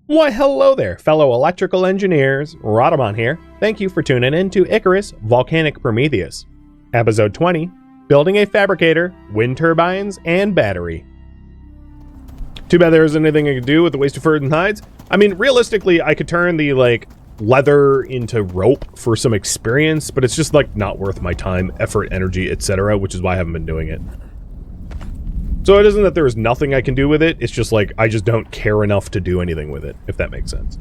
Why, hello there, fellow electrical engineers. Rhadamant here. Thank you for tuning in to Icarus, Volcanic Prometheus. Episode 20, Building a Fabricator, Wind Turbines, and Battery. Too bad there isn't anything I could do with the waste of furs and hides. I mean, realistically, I could turn the, leather into rope for some experience, but it's just, not worth my time, effort, energy, etc., which is why I haven't been doing it. So it isn't that there's nothing I can do with it, it's just I just don't care enough to do anything with it, if that makes sense.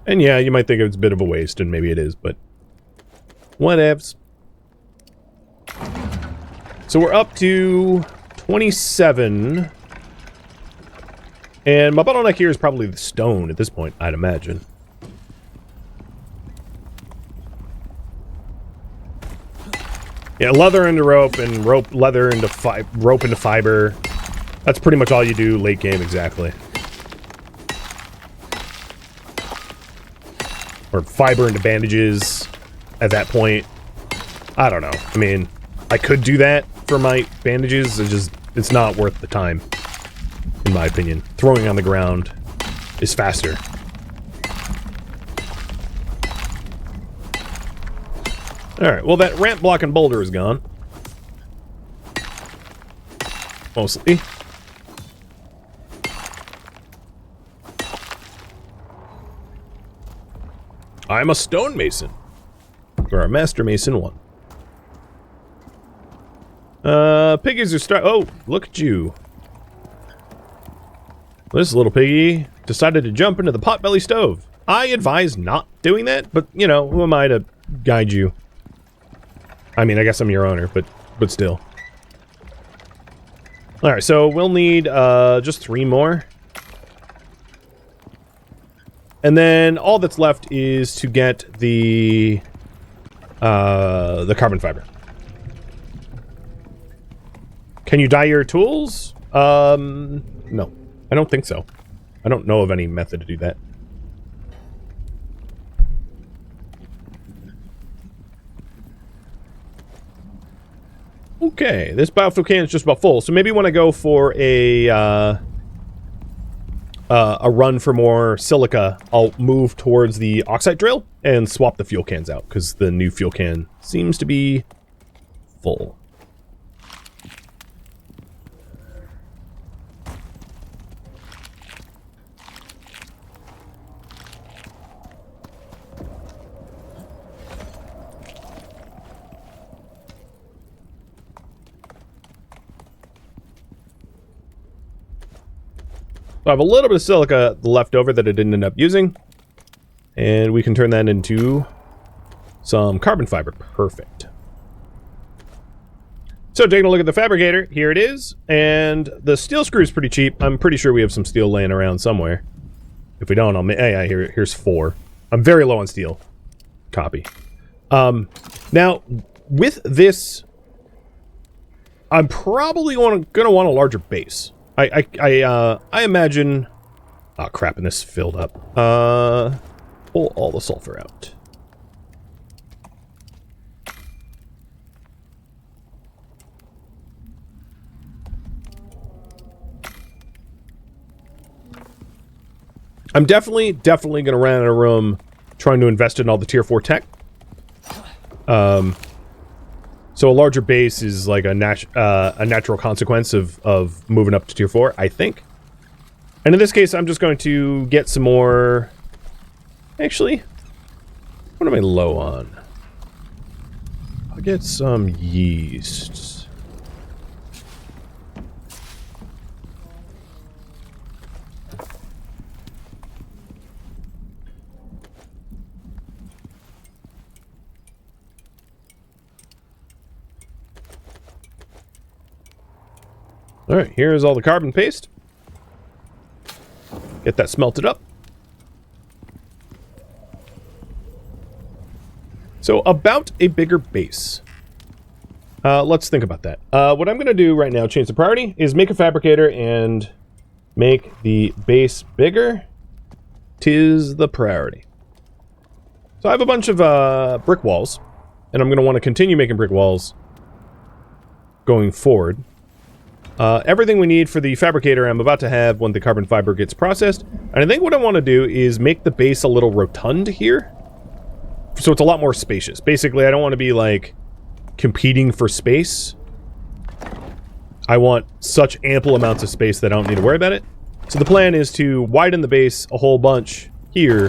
And yeah, you might think it's a bit of a waste, and maybe it is, but whatevs. So we're up to 27. And my bottleneck here is probably the stone at this point, I'd imagine. Yeah, leather into rope, and leather into rope into fiber. That's pretty much all you do late game, exactly. Or fiber into bandages at that point. I don't know. I mean, I could do that for my bandages. It's not worth the time, in my opinion. Throwing on the ground is faster. Alright, well that ramp blocking boulder is gone. Mostly. I'm a stonemason. Or a master mason 1. Piggies are oh, look at you. This little piggy decided to jump into the potbelly stove. I advise not doing that, but, you know, who am I to guide you? I mean, I guess I'm your owner, but still. Alright, so we'll need, just 3 more. And then all that's left is to get the carbon fiber. Can you dye your tools? No. I don't think so. I don't know of any method to do that. Okay, this biofuel can is just about full, so maybe when I go for a run for more silica, I'll move towards the oxide drill and swap the fuel cans out, because the new fuel can seems to be full. I have a little bit of silica left over that I didn't end up using. And we can turn that into some carbon fiber. Perfect. So taking a look at the fabricator, here it is. And the steel screw is pretty cheap. I'm pretty sure we have some steel laying around somewhere. If we don't, yeah, here's 4. I'm very low on steel. Copy. Now, with this, I'm probably gonna want a larger base. I imagine... Oh, crap, and this filled up. Pull all the sulfur out. I'm definitely going to run out of room trying to invest in all the tier 4 tech. So a larger base is like a natural consequence of moving up to tier 4, I think. And in this case, I'm just going to get some more... Actually, what am I low on? I'll get some yeast. Alright, here's all the carbon paste. Get that smelted up. So, about a bigger base. Let's think about that. What I'm going to do right now, change the priority, is make a fabricator and make the base bigger. 'Tis the priority. So I have a bunch of brick walls, and I'm going to want to continue making brick walls going forward. Everything we need for the fabricator I'm about to have when the carbon fiber gets processed. And I think what I want to do is make the base a little rotund here, so it's a lot more spacious. Basically, I don't want to be, like, competing for space. I want such ample amounts of space that I don't need to worry about it. So the plan is to widen the base a whole bunch here,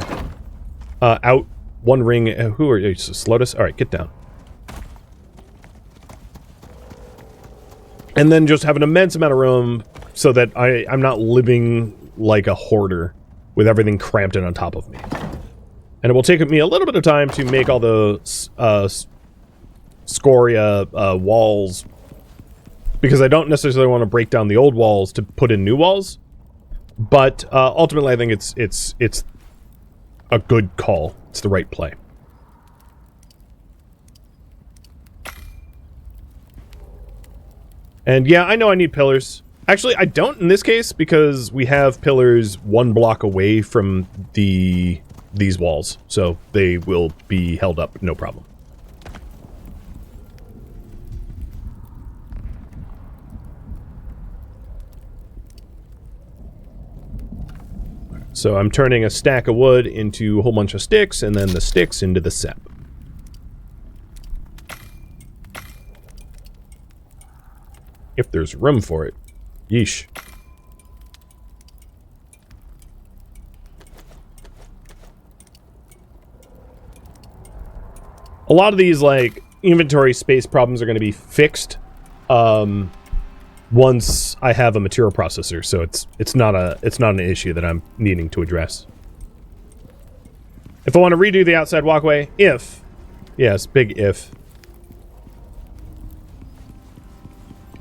out one ring. Who are you? Slotus? Alright, get down. And then just have an immense amount of room so that I'm not living like a hoarder with everything cramped in on top of me. And it will take me a little bit of time to make all the scoria walls, because I don't necessarily want to break down the old walls to put in new walls. But ultimately, I think it's a good call. It's the right play. And yeah, I know I need pillars. Actually, I don't in this case, because we have pillars 1 block away from these walls. So they will be held up, no problem. So I'm turning a stack of wood into a whole bunch of sticks, and then the sticks into the sep. If there's room for it. Yeesh. A lot of these, like, inventory space problems are going to be fixed once I have a material processor, so it's not an issue that I'm needing to address. If I want to redo the outside walkway, yes, big if.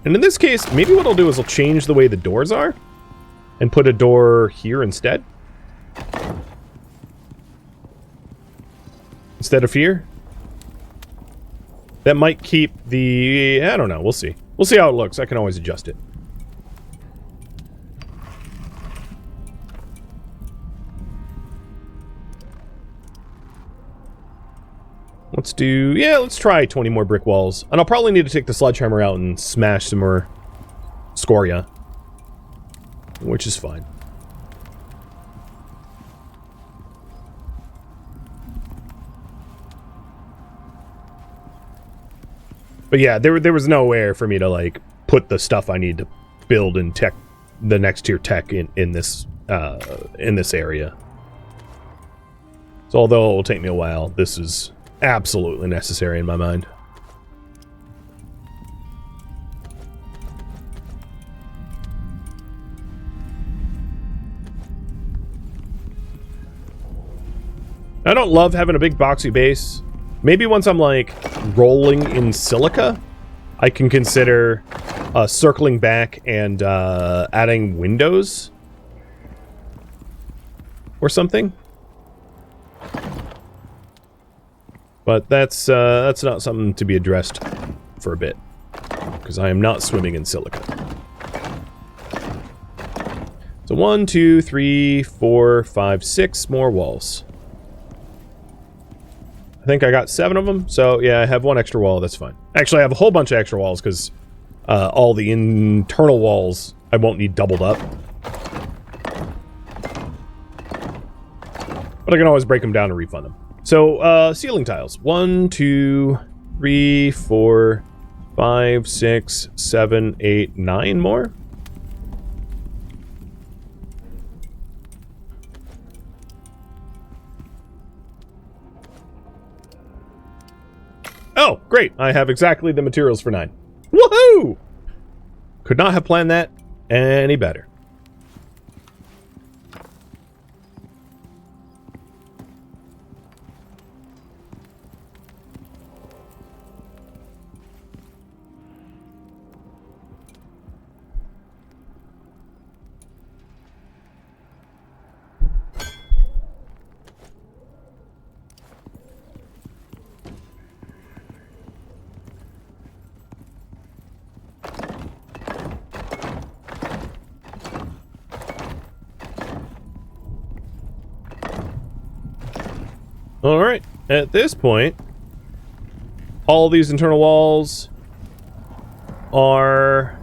And in this case, maybe what I'll do is I'll change the way the doors are and put a door here instead. Instead of here. That might keep the... I don't know, we'll see. We'll see how it looks. I can always adjust it. Let's do... yeah, let's try 20 more brick walls. And I'll probably need to take the sledgehammer out and smash some more scoria. Which is fine. But yeah, there was nowhere for me to, like, put the stuff I need to build and tech the next tier tech in this area. So although it will take me a while, this is absolutely necessary in my mind. I don't love having a big boxy base. Maybe once I'm, like, rolling in silica, I can consider circling back and adding windows or something. But that's not something to be addressed for a bit, because I am not swimming in silica. So 1, 2, 3, 4, 5, 6 more walls. I think I got 7 of them, so yeah, I have 1 extra wall, that's fine. Actually, I have a whole bunch of extra walls, because all the internal walls I won't need doubled up. But I can always break them down and refund them. So, ceiling tiles. 1, 2, 3, 4, 5, 6, 7, 8, 9 more. Oh, great. I have exactly the materials for 9. Woohoo! Could not have planned that any better. Alright, at this point, all these internal walls are...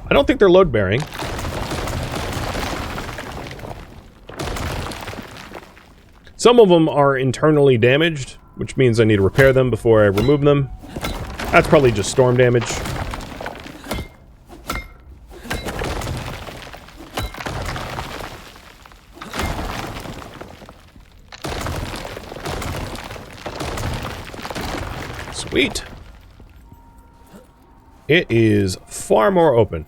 I don't think they're load-bearing. Some of them are internally damaged, which means I need to repair them before I remove them. That's probably just storm damage. Sweet. It is far more open.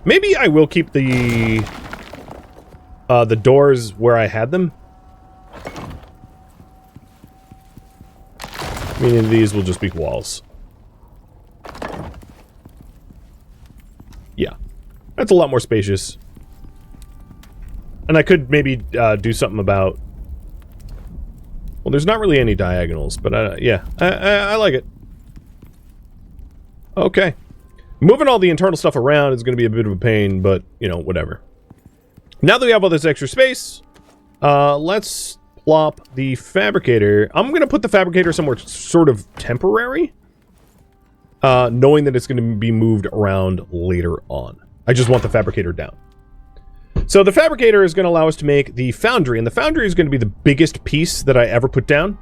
Maybe I will keep the doors where I had them. Meaning these will just be walls. Yeah. That's a lot more spacious. And I could maybe do something about... Well, there's not really any diagonals, but yeah. I like it. Okay. Moving all the internal stuff around is going to be a bit of a pain, but, you know, whatever. Now that we have all this extra space, let's plop the Fabricator. I'm going to put the Fabricator somewhere sort of temporary, knowing that it's going to be moved around later on. I just want the Fabricator down. So the Fabricator is going to allow us to make the Foundry, and the Foundry is going to be the biggest piece that I ever put down.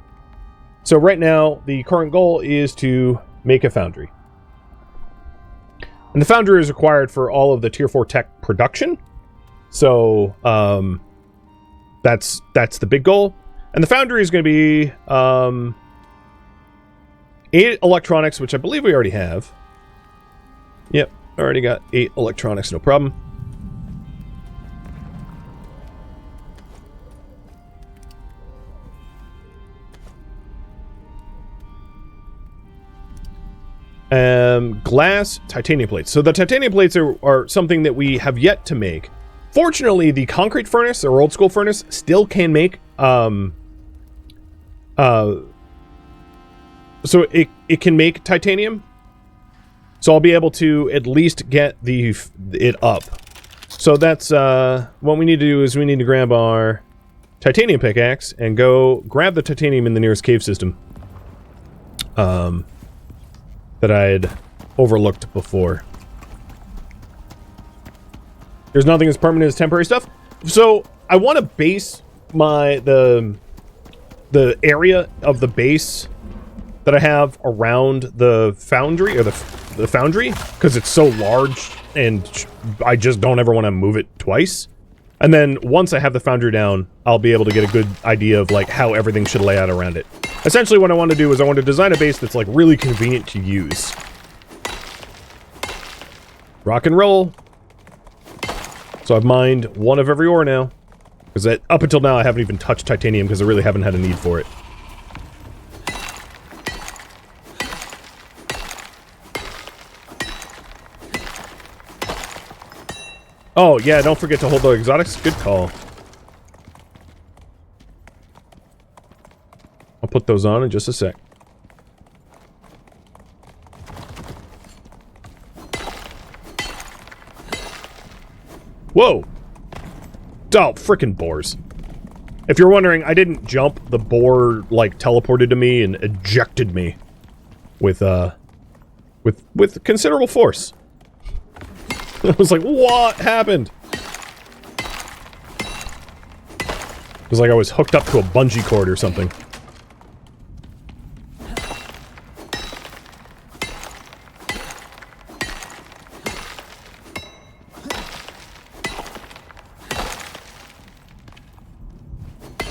So right now, the current goal is to make a Foundry. And the Foundry is required for all of the Tier 4 tech production. So, that's the big goal. And the Foundry is going to be 8 electronics, which I believe we already have. Yep, already got 8 electronics, no problem. Glass titanium plates. So the titanium plates are something that we have yet to make. Fortunately, the concrete furnace, or old school furnace, still can make, so it can make titanium. So I'll be able to at least get it up. So that's, what we need to do is we need to grab our titanium pickaxe and go grab the titanium in the nearest cave system. That I had overlooked before. There's nothing as permanent as temporary stuff. So I want to base the area of the base that I have around the Foundry, or the Foundry, because it's so large and I just don't ever want to move it twice. And then once I have the Foundry down, I'll be able to get a good idea of like how everything should lay out around it. Essentially what I want to do is I want to design a base that's like really convenient to use. Rock and roll. So I've mined 1 of every ore now. Because up until now I haven't even touched titanium because I really haven't had a need for it. Oh yeah, don't forget to hold the exotics. Good call. I'll put those on in just a sec. Whoa! Oh, frickin' boars. If you're wondering, I didn't jump. The boar, like, teleported to me and ejected me with considerable force. I was like, what happened? It was like I was hooked up to a bungee cord or something.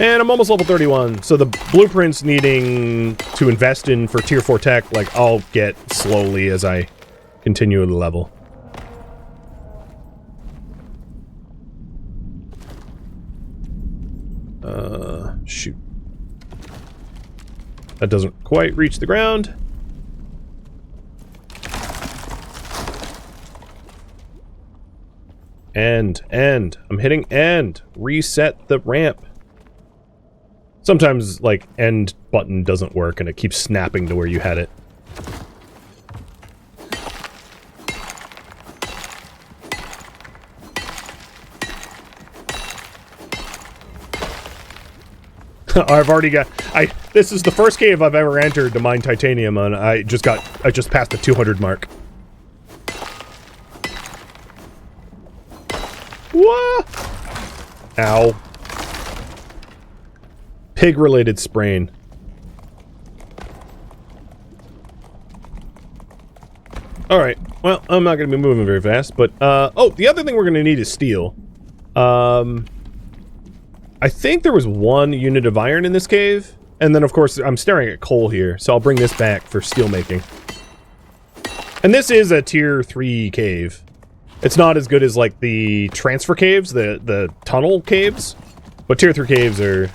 And I'm almost level 31, so the blueprints needing to invest in for Tier 4 tech, like, I'll get slowly as I continue the level. Shoot. That doesn't quite reach the ground. End. I'm hitting end. Reset the ramp. Sometimes, like, end button doesn't work and it keeps snapping to where you had it. I've already got... This is the first cave I've ever entered to mine titanium, and I just passed the 200 mark. What? Ow. Pig-related sprain. Alright, well, I'm not going to be moving very fast, but, oh, the other thing we're going to need is steel. I think there was 1 unit of iron in this cave, and then, of course, I'm staring at coal here, so I'll bring this back for steel making. And this is a tier 3 cave. It's not as good as, like, the transfer caves, the tunnel caves, but tier 3 caves are...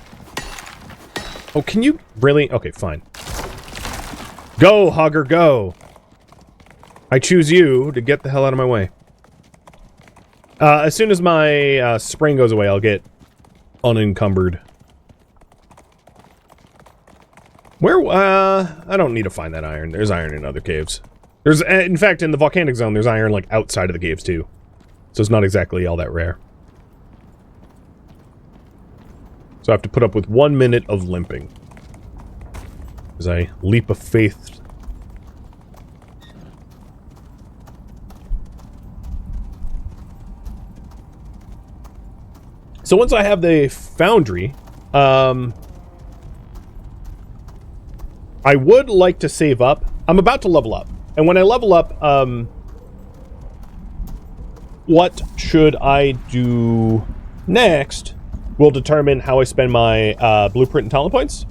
Oh, can you really? Okay, fine. Go, Hogger, go! I choose you to get the hell out of my way. As soon as my spring goes away, I'll get unencumbered. Where, I don't need to find that iron. There's iron in other caves. There's, in fact, in the volcanic zone, there's iron, like, outside of the caves, too. So it's not exactly all that rare. So I have to put up with 1 minute of limping. As I leap of faith. So once I have the Foundry, I would like to save up. I'm about to level up. And when I level up, what should I do next will determine how I spend my blueprint and talent points.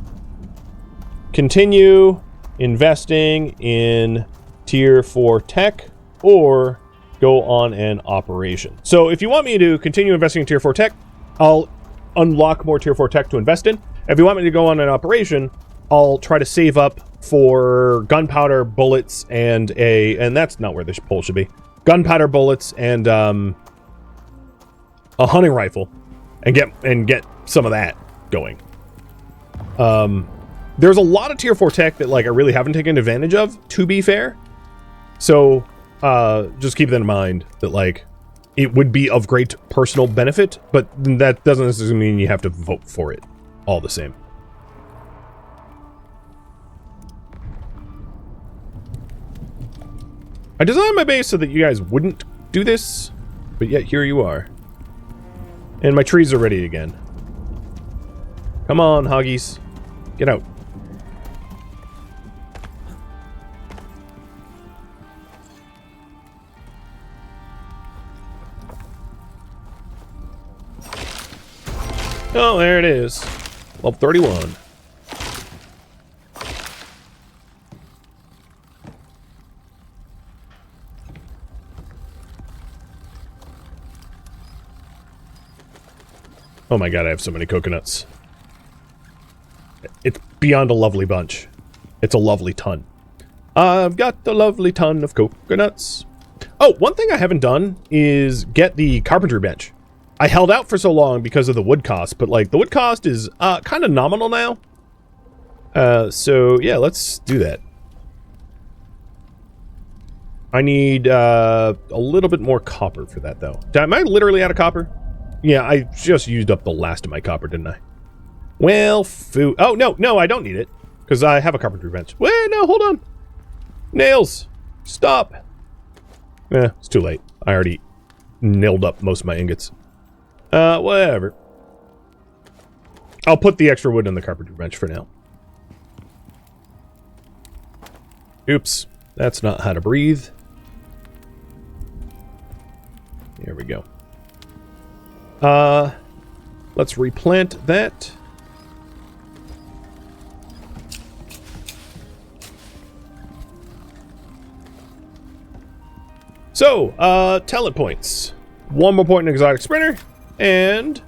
Continue investing in tier 4 tech or go on an operation. So if you want me to continue investing in tier 4 tech, I'll unlock more tier 4 tech to invest in. If you want me to go on an operation, I'll try to save up for gunpowder, bullets, and that's not where this pole should be. Gunpowder, bullets, and a hunting rifle, and get some of that going. There's a lot of tier 4 tech that, like, I really haven't taken advantage of, to be fair. So just keep that in mind, that, like, it would be of great personal benefit, but that doesn't necessarily mean you have to vote for it all the same. I designed my base so that you guys wouldn't do this, but yet here you are. And my trees are ready again. Come on, hoggies. Get out. Oh, there it is. Level 31. Oh my god, I have so many coconuts. It's beyond a lovely bunch. It's a lovely ton. I've got the lovely ton of coconuts. Oh, one thing I haven't done is get the carpentry bench. I held out for so long because of the wood cost, but, like, the wood cost is kind of nominal now. So, yeah, let's do that. I need a little bit more copper for that, though. Am I literally out of copper? Yeah, I just used up the last of my copper, didn't I? Well, food. Oh, no, I don't need it. Because I have a carpentry bench. Wait, no, hold on. Nails. Stop. It's too late. I already nailed up most of my ingots. Whatever. I'll put the extra wood on the carpentry bench for now. Oops. That's not how to breathe. There we go. Let's replant that. So, talent points. 1 more point in exotic sprinter, and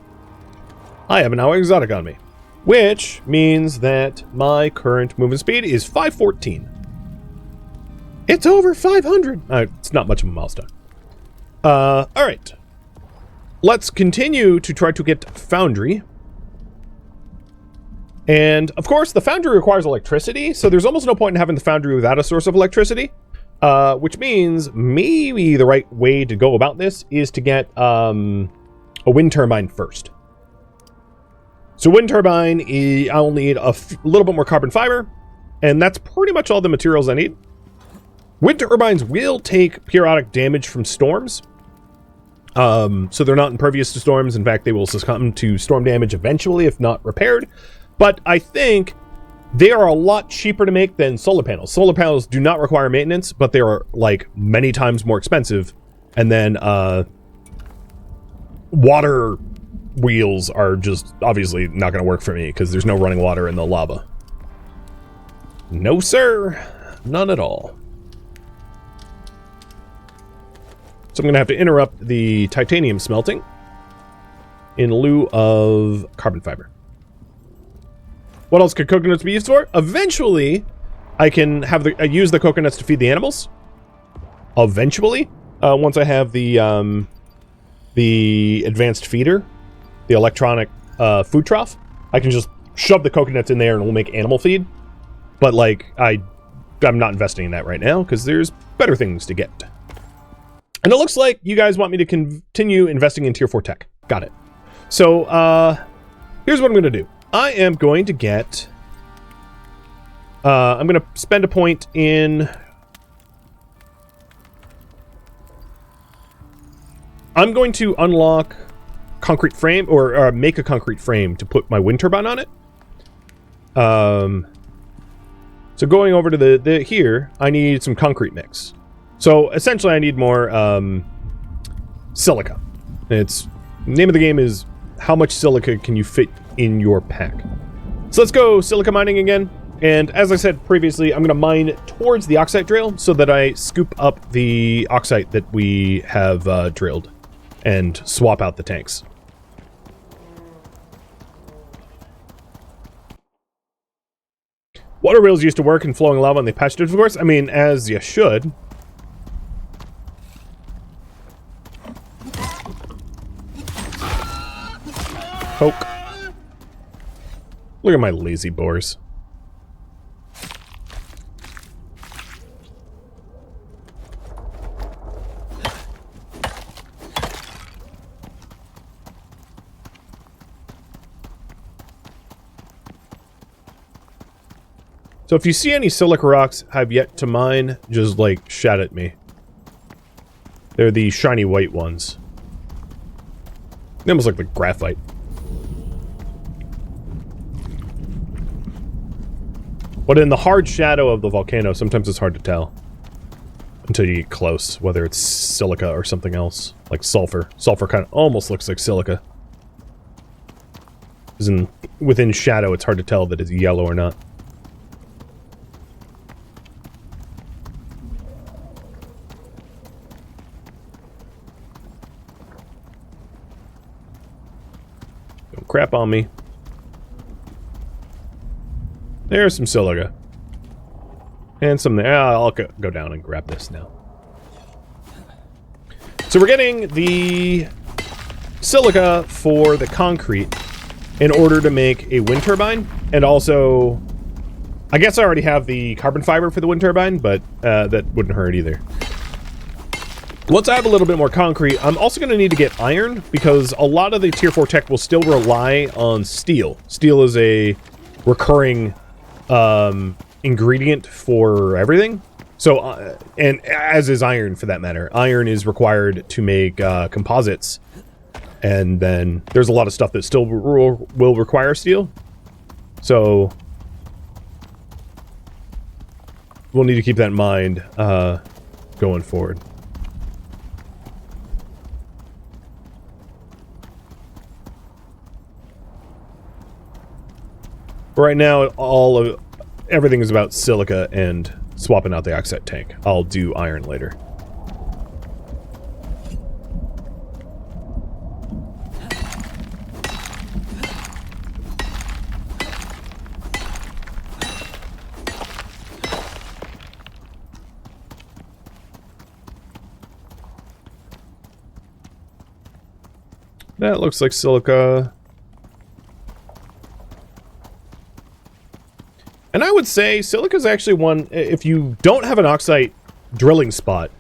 I have an hour exotic on me, which means that my current movement speed is 514. It's over 500. It's not much of a milestone. All right. Let's continue to try to get Foundry. And, of course, the Foundry requires electricity, so there's almost no point in having the Foundry without a source of electricity. Which means maybe the right way to go about this is to get a wind turbine first. So wind turbine, I'll need a little bit more carbon fiber, and that's pretty much all the materials I need. Wind turbines will take periodic damage from storms. So they're not impervious to storms. In fact, they will succumb to storm damage eventually if not repaired. But I think they are a lot cheaper to make than solar panels. Solar panels do not require maintenance, but they are like many times more expensive. And then water wheels are just obviously not going to work for me because there's no running water in the lava. No, sir. None at all. So I'm going to have to interrupt the titanium smelting in lieu of carbon fiber. What else could coconuts be used for? Eventually, I can have use the coconuts to feed the animals. Eventually, once I have the advanced feeder, the electronic food trough, I can just shove the coconuts in there and we'll make animal feed. But like, I'm not investing in that right now because there's better things to get. And it looks like you guys want me to continue investing in tier 4 tech. Got it. So here's what I'm going to do. I am going to get... I'm going to spend a point in... I'm going to unlock concrete frame, or make a concrete frame to put my wind turbine on it. So going over to the here, I need some concrete mix. So essentially I need more silica. It's name of the game is how much silica can you fit in your pack. So let's go silica mining again. And as I said previously, I'm going to mine towards the oxide drill so that I scoop up the oxide that we have drilled and swap out the tanks. Water wheels used to work in flowing lava and they patched it, of course. I mean, as you should. Poke. Look at my lazy boars. So if you see any silica rocks I've yet to mine, just like shout at me. They're the shiny white ones. They almost look like graphite. But in the hard shadow of the volcano, sometimes it's hard to tell. Until you get close, whether it's silica or something else. Like sulfur. Sulfur kind of almost looks like silica. Because within shadow, it's hard to tell that it's yellow or not. Don't crap on me. There's some silica. And some there. I'll go down and grab this now. So we're getting the silica for the concrete in order to make a wind turbine. And also, I guess I already have the carbon fiber for the wind turbine, but that wouldn't hurt either. Once I have a little bit more concrete, I'm also going to need to get iron because a lot of the tier 4 tech will still rely on steel. Steel is a recurring ingredient for everything. So, and as is iron for that matter. Iron is required to make composites. And then there's a lot of stuff that still will require steel. So, we'll need to keep that in mind going forward. Right now, everything is about silica and swapping out the oxide tank. I'll do iron later. That looks like silica. And I would say silica is actually one, if you don't have an oxide drilling spot,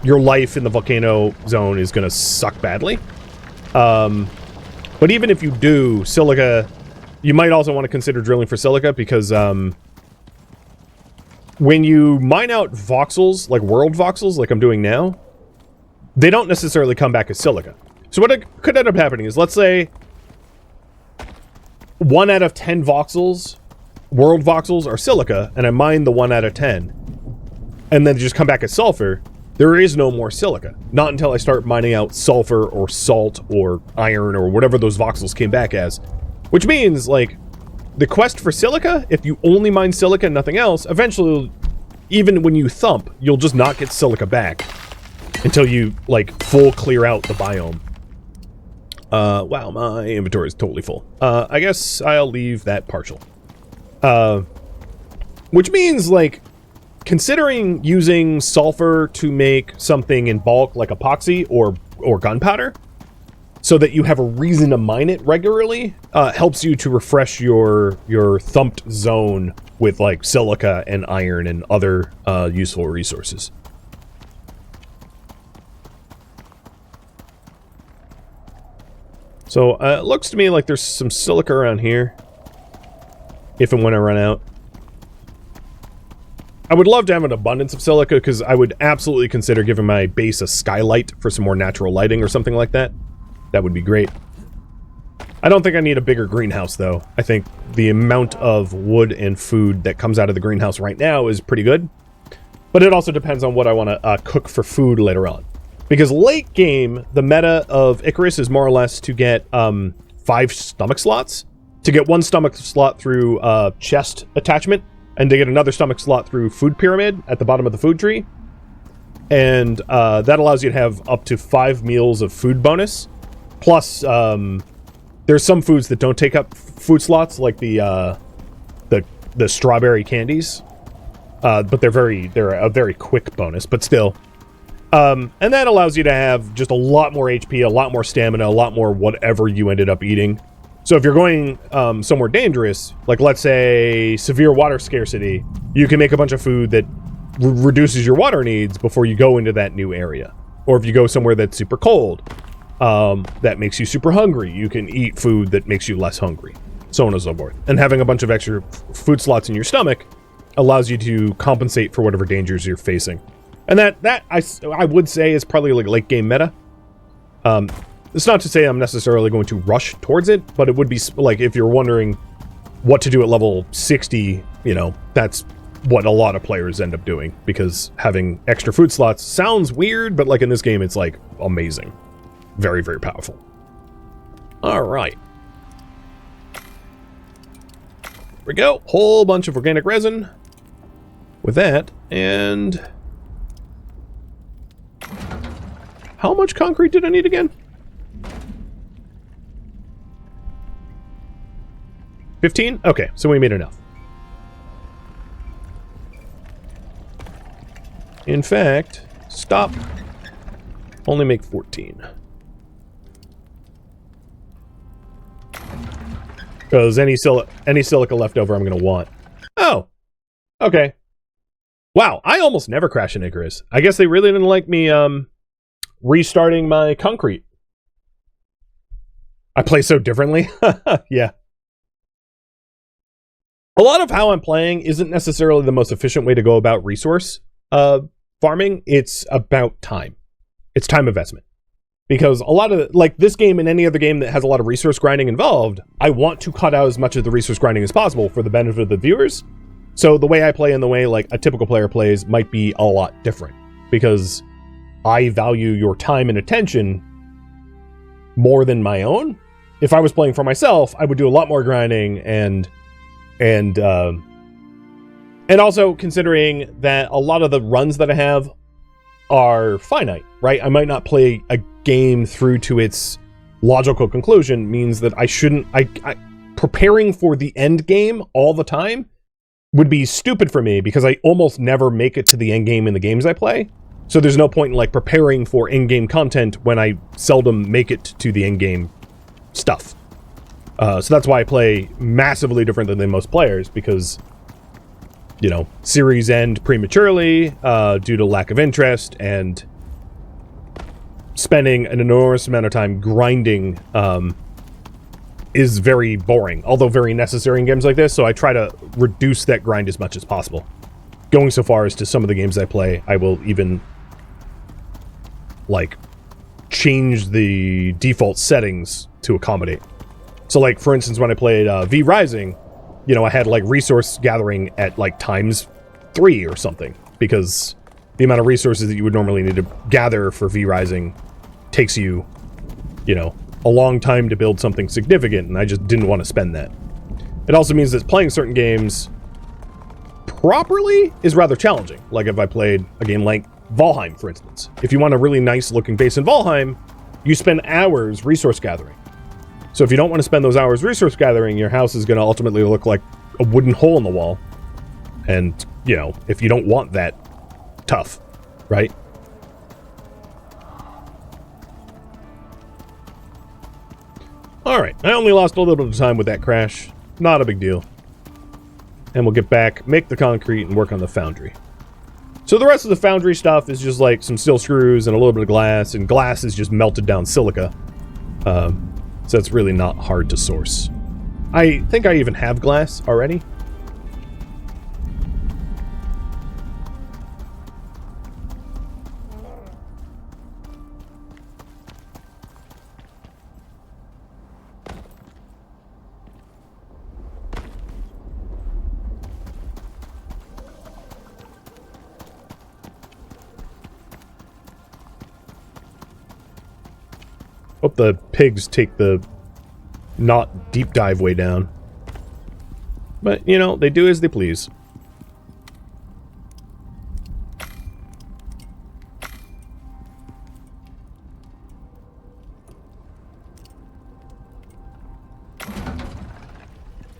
your life in the volcano zone is going to suck badly. But even if you do, silica you might also want to consider drilling for silica because when you mine out voxels, like world voxels, like I'm doing now, they don't necessarily come back as silica. So what could end up happening is, let's say 1 out of 10 voxels, world voxels, are silica, and I mine the 1 out of 10, and then they just come back as sulfur. There is no more silica. Not until I start mining out sulfur or salt or iron or whatever those voxels came back as. Which means, like, the quest for silica, if you only mine silica and nothing else, eventually, even when you thump, you'll just not get silica back until you, like, full clear out the biome. Wow, my inventory is totally full. I guess I'll leave that partial. Which means, like, considering using sulfur to make something in bulk like epoxy or gunpowder, so that you have a reason to mine it regularly, helps you to refresh your thumped zone with like silica and iron and other useful resources. So it looks to me like there's some silica around here, if and when I run out. I would love to have an abundance of silica, because I would absolutely consider giving my base a skylight for some more natural lighting or something like that. That would be great. I don't think I need a bigger greenhouse, though. I think the amount of wood and food that comes out of the greenhouse right now is pretty good. But it also depends on what I want to cook for food later on. Because late game, the meta of Icarus is more or less to get 5 stomach slots. To get 1 stomach slot through chest attachment, and to get another stomach slot through food pyramid at the bottom of the food tree. And that allows you to have up to 5 meals of food bonus. Plus, there's some foods that don't take up food slots, like the strawberry candies. But they're a very quick bonus, but still. And that allows you to have just a lot more HP, a lot more stamina, a lot more whatever you ended up eating. So if you're going somewhere dangerous, like let's say severe water scarcity, you can make a bunch of food that reduces your water needs before you go into that new area. Or if you go somewhere that's super cold, that makes you super hungry, you can eat food that makes you less hungry, so on and so forth. And having a bunch of extra food slots in your stomach allows you to compensate for whatever dangers you're facing. And that I would say is probably like late game meta. It's not to say I'm necessarily going to rush towards it, but it would be like, if you're wondering what to do at level 60, you know, that's what a lot of players end up doing, because having extra food slots sounds weird, but like in this game, it's like amazing. Very, very powerful. All right. Here we go. Whole bunch of organic resin with that. And how much concrete did I need again? 15? Okay, so we made enough. In fact, stop. Only make 14. Because any silica left over I'm going to want. Oh, okay. Wow, I almost never crash in Icarus. I guess they really didn't like me restarting my concrete. I play so differently. Yeah. A lot of how I'm playing isn't necessarily the most efficient way to go about resource farming. It's about time. It's time investment. Because a lot of, like this game and any other game that has a lot of resource grinding involved, I want to cut out as much of the resource grinding as possible for the benefit of the viewers. So the way I play and the way like a typical player plays might be a lot different. Because I value your time and attention more than my own. If I was playing for myself, I would do a lot more grinding and also considering that a lot of the runs that I have are finite, right? I might not play a game through to its logical conclusion, means that I shouldn't, preparing for the end game all the time would be stupid for me, because I almost never make it to the end game in the games I play. So there's no point in like preparing for in-game content when I seldom make it to the end game stuff. So that's why I play massively different than most players, because, you know, series end prematurely due to lack of interest and spending an enormous amount of time grinding is very boring, although very necessary in games like this, so I try to reduce that grind as much as possible. Going so far as to some of the games I play, I will even, like, change the default settings to accommodate. So, like, for instance, when I played V-Rising, you know, I had, like, resource gathering at, like, ×3 or something, because the amount of resources that you would normally need to gather for V-Rising takes you, you know, a long time to build something significant, and I just didn't want to spend that. It also means that playing certain games properly is rather challenging. Like if I played a game like Valheim, for instance. If you want a really nice looking base in Valheim, you spend hours resource gathering. So if you don't want to spend those hours resource gathering, your house is going to ultimately look like a wooden hole in the wall. And, you know, if you don't want that, tough, right? Alright, I only lost a little bit of time with that crash. Not a big deal. And we'll get back, make the concrete, and work on the foundry. So the rest of the foundry stuff is just like some steel screws and a little bit of glass, and glass is just melted down silica. So it's really not hard to source. I think I even have glass already. Hope the pigs take the not deep dive way down. But, you know, they do as they please.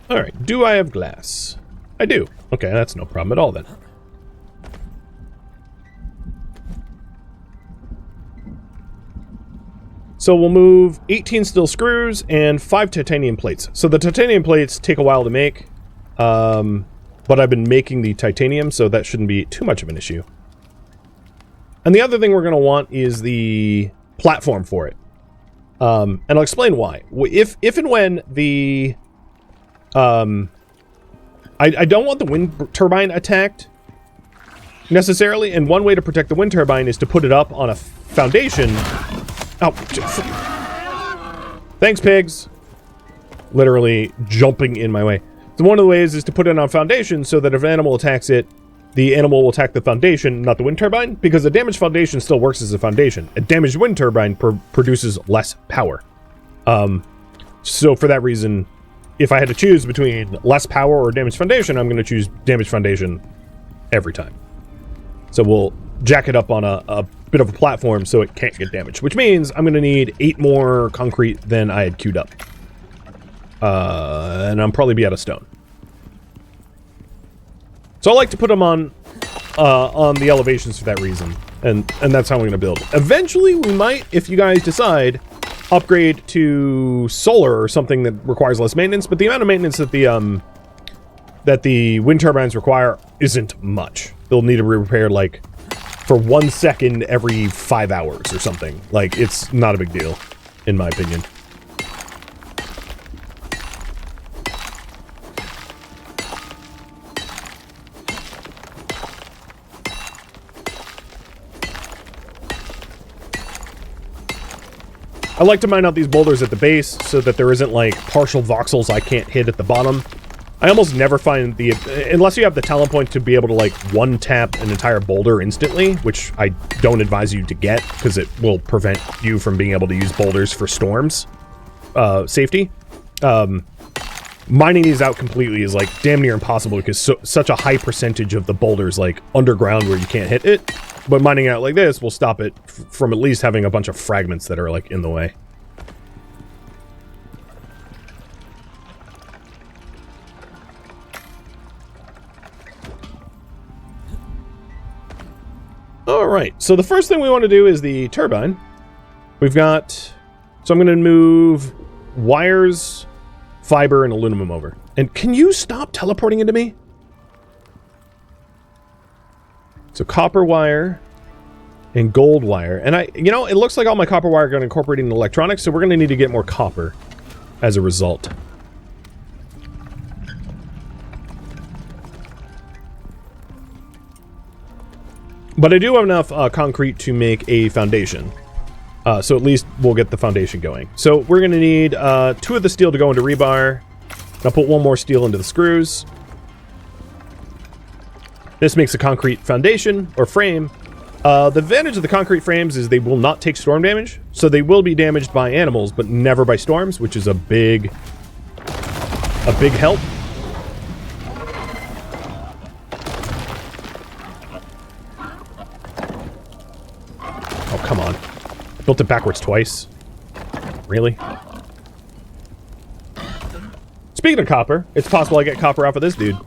Alright, do I have glass? I do. Okay, that's no problem at all then. So we'll move 18 steel screws and 5 titanium plates. So the titanium plates take a while to make, but I've been making the titanium, so that shouldn't be too much of an issue. And the other thing we're going to want is the platform for it. And I'll explain why. If and when the... I don't want the wind turbine attacked, necessarily, and one way to protect the wind turbine is to put it up on a foundation... Oh, thanks, pigs. Literally jumping in my way. So one of the ways is to put it on foundation so that if an animal attacks it, the animal will attack the foundation, not the wind turbine, because a damaged foundation still works as a foundation. A damaged wind turbine produces less power. So for that reason, if I had to choose between less power or damaged foundation, I'm going to choose damaged foundation every time. So we'll jack it up on a bit of a platform so it can't get damaged, which means I'm going to need 8 more concrete than I had queued up. And I'll probably be out of stone. So I like to put them on the elevations for that reason, and that's how I'm going to build. Eventually, we might, if you guys decide, upgrade to solar or something that requires less maintenance, but the amount of maintenance that the wind turbines require isn't much. They'll need to be repaired, like, for 1 second every 5 hours or something. Like, it's not a big deal, in my opinion. I like to mine out these boulders at the base so that there isn't, like, partial voxels I can't hit at the bottom. I almost never find the... Unless you have the talent point to be able to, like, one-tap an entire boulder instantly, which I don't advise you to get, because it will prevent you from being able to use boulders for storms safety. Mining these out completely is, like, damn near impossible, because such a high percentage of the boulders, like, underground where you can't hit it. But mining out like this will stop it from at least having a bunch of fragments that are, like, in the way. Alright, so the first thing we want to do is the turbine. We've got... So I'm going to move wires, fiber, and aluminum over. And can you stop teleporting into me? So copper wire and gold wire. And you know, it looks like all my copper wire are going to incorporate into electronics, so we're going to need to get more copper. as a result. But I do have enough concrete to make a foundation. So at least we'll get the foundation going. So we're going to need 2 of the steel to go into rebar. I'll put 1 more steel into the screws. This makes a concrete foundation, or frame. The advantage of the concrete frames is they will not take storm damage. So they will be damaged by animals, but never by storms, which is a big help. Oh, come on. Built it backwards twice. Really? Speaking of copper, it's possible I get copper off of this dude.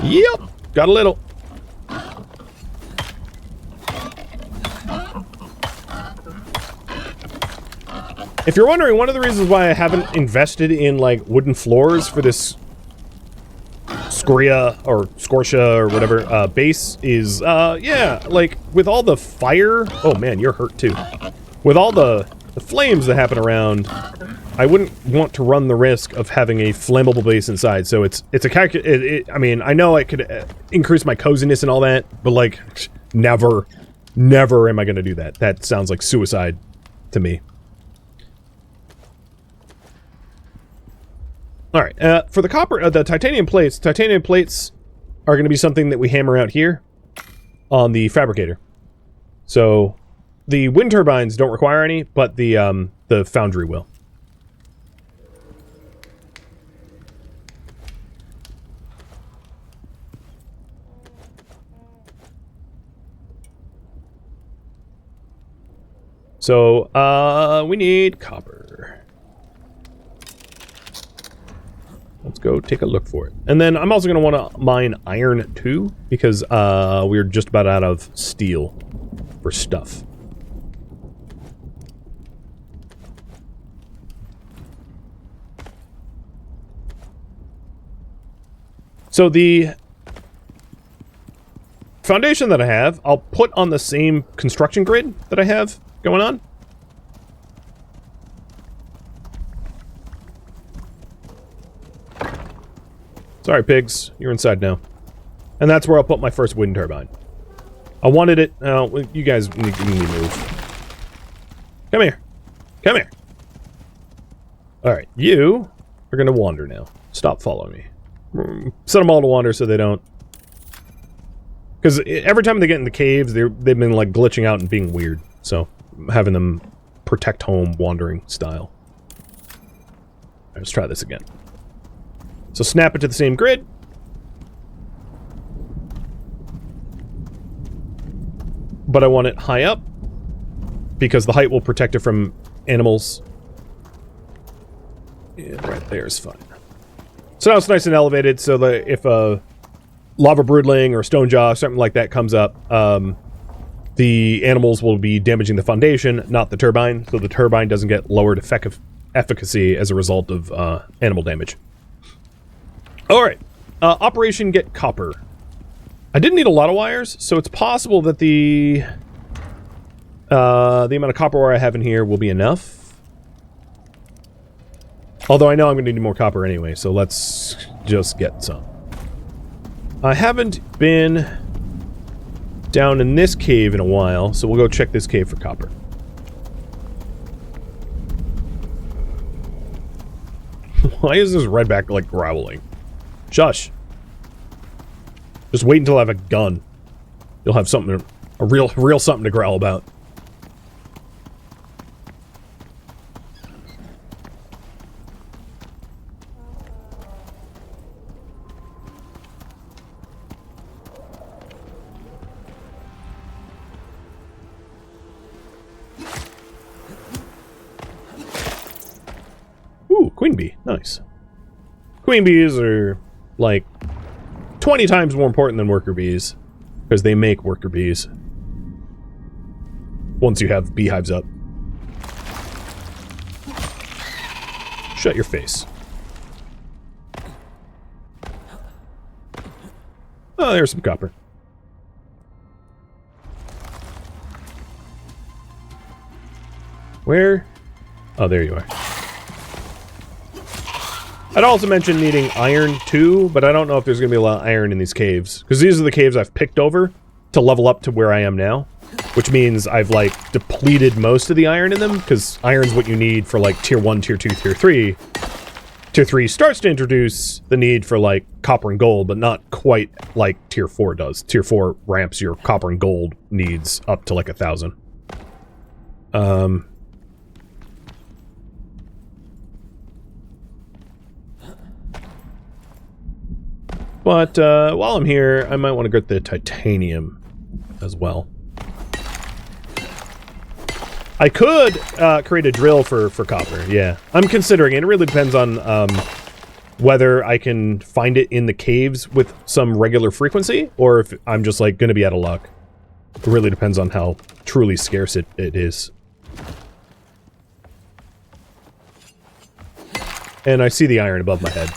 Yep, got a little. If you're wondering, one of the reasons why I haven't invested in, like, wooden floors for this Scoria or whatever base is, yeah, like, with all the fire... Oh, man, you're hurt, too. With all the flames that happen around, I wouldn't want to run the risk of having a flammable base inside. So it's a I mean, I know I could increase my coziness and all that, but, like, never am I going to do that. That sounds like suicide to me. Alright, for the copper, the titanium plates are going to be something that we hammer out here on the Fabricator. So, the wind turbines don't require any, but the Foundry will. So, we need copper. Let's go take a look for it. And then I'm also going to want to mine iron too, because we're just about out of steel for stuff. So the foundation that I have, I'll put on the same construction grid that I have going on. Sorry, pigs. You're inside now. And that's where I'll put my first wind turbine. I wanted it... you guys need to move. Come here. Come here. Alright, you are going to wander now. Stop following me. Set them all to wander so they don't... Because every time they get in the caves, they've been, like, glitching out and being weird. So, having them protect home wandering style. Right, let's try this again. So snap it to the same grid. But I want it high up, because the height will protect it from animals. And right there is fine. So now it's nice and elevated, so that if a lava broodling or stone jaw, something like that comes up, the animals will be damaging the foundation, not the turbine, so the turbine doesn't get lowered efficacy as a result of animal damage. Alright, Operation Get Copper. I didn't need a lot of wires, so it's possible that the amount of copper wire I have in here will be enough. Although I know I'm going to need more copper anyway, so let's just get some. I haven't been down in this cave in a while, so we'll go check this cave for copper. Why is this redback, like, growling? Shush. Just wait until I have a gun. You'll have something, a real something to growl about. Ooh, queen bee. Nice. Queen bees are, like, 20 times more important than worker bees, because they make worker bees once you have beehives up. Shut your face. Oh, there's some copper. Where? Oh, there you are. I'd also mention needing iron too, but I don't know if there's going to be a lot of iron in these caves. Because these are the caves I've picked over to level up to where I am now. Which means I've, like, depleted most of the iron in them, because iron's what you need for, like, Tier 1, Tier 2, Tier 3. Tier 3 starts to introduce the need for, like, copper and gold, but not quite like Tier 4 does. Tier 4 ramps your copper and gold needs up to, like, 1,000. But, while I'm here, I might want to get the titanium as well. I could create a drill for copper, yeah. I'm considering it. It really depends on whether I can find it in the caves with some regular frequency, or if I'm just, like, going to be out of luck. It really depends on how truly scarce it is. And I see the iron above my head.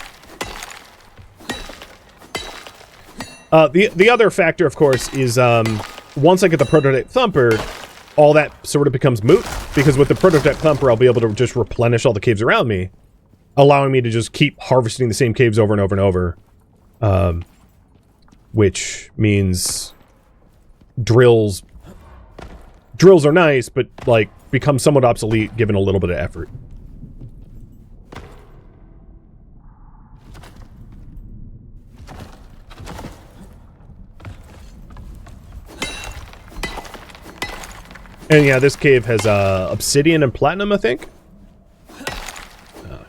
The other factor, of course, is once I get the prototype thumper, all that sort of becomes moot, because with the prototype thumper, I'll be able to just replenish all the caves around me, allowing me to just keep harvesting the same caves over and over and over. Which means drills are nice, but, like, become somewhat obsolete given a little bit of effort. And yeah, this cave has obsidian and platinum, I think.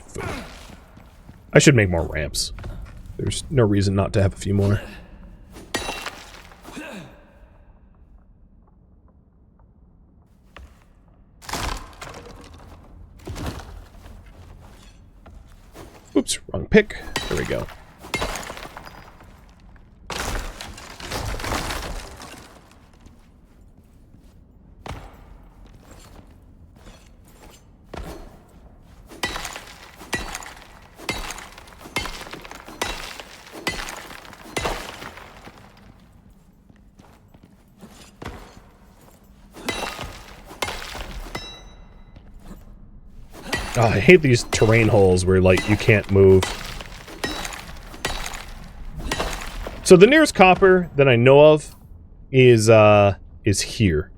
Food. I should make more ramps. There's no reason not to have a few more. Oops, wrong pick. There we go. Oh, I hate these terrain holes where, like, you can't move. So the nearest copper that I know of is here.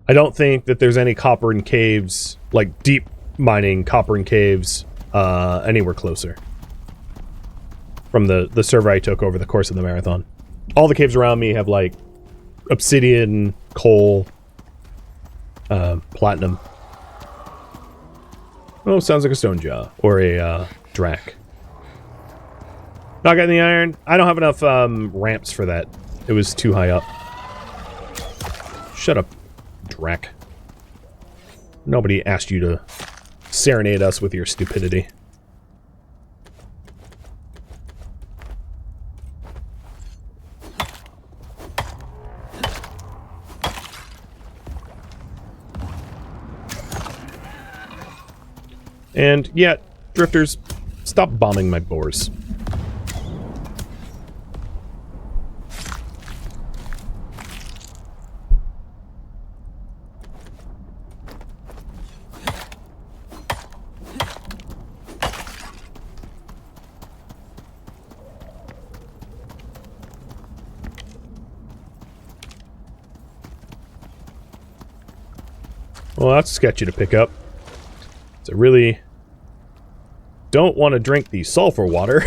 I don't think that there's any copper in caves, like deep mining copper in caves, anywhere closer. From the survey I took over the course of the marathon. All the caves around me have, like, obsidian, coal, platinum. Oh, sounds like a stone jaw. Or a, drac. Not getting the iron. I don't have enough, ramps for that. It was too high up. Shut up, drac. Nobody asked you to serenade us with your stupidity. And, yeah, drifters, stop bombing my boars. Well, that's sketchy to pick up. So really don't want to drink the sulfur water.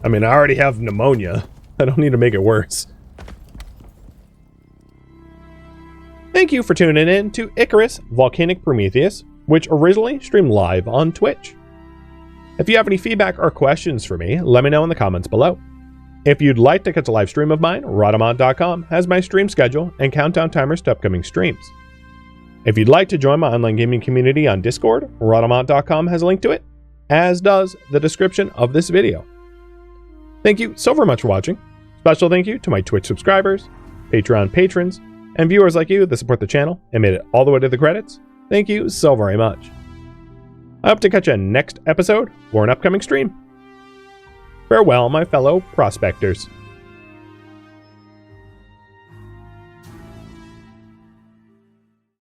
I mean, I already have pneumonia. I don't need to make it worse. Thank you for tuning in to Icarus Volcanic Prometheus, which originally streamed live on Twitch. If you have any feedback or questions for me, let me know in the comments below. If you'd like to catch a live stream of mine, Rhadamant.com has my stream schedule and countdown timers to upcoming streams. If you'd like to join my online gaming community on Discord, Rhadamant.com has a link to it, as does the description of this video. Thank you so very much for watching. Special thank you to my Twitch subscribers, Patreon patrons, and viewers like you that support the channel and made it all the way to the credits. Thank you so very much. I hope to catch you next episode or an upcoming stream. Farewell, my fellow prospectors.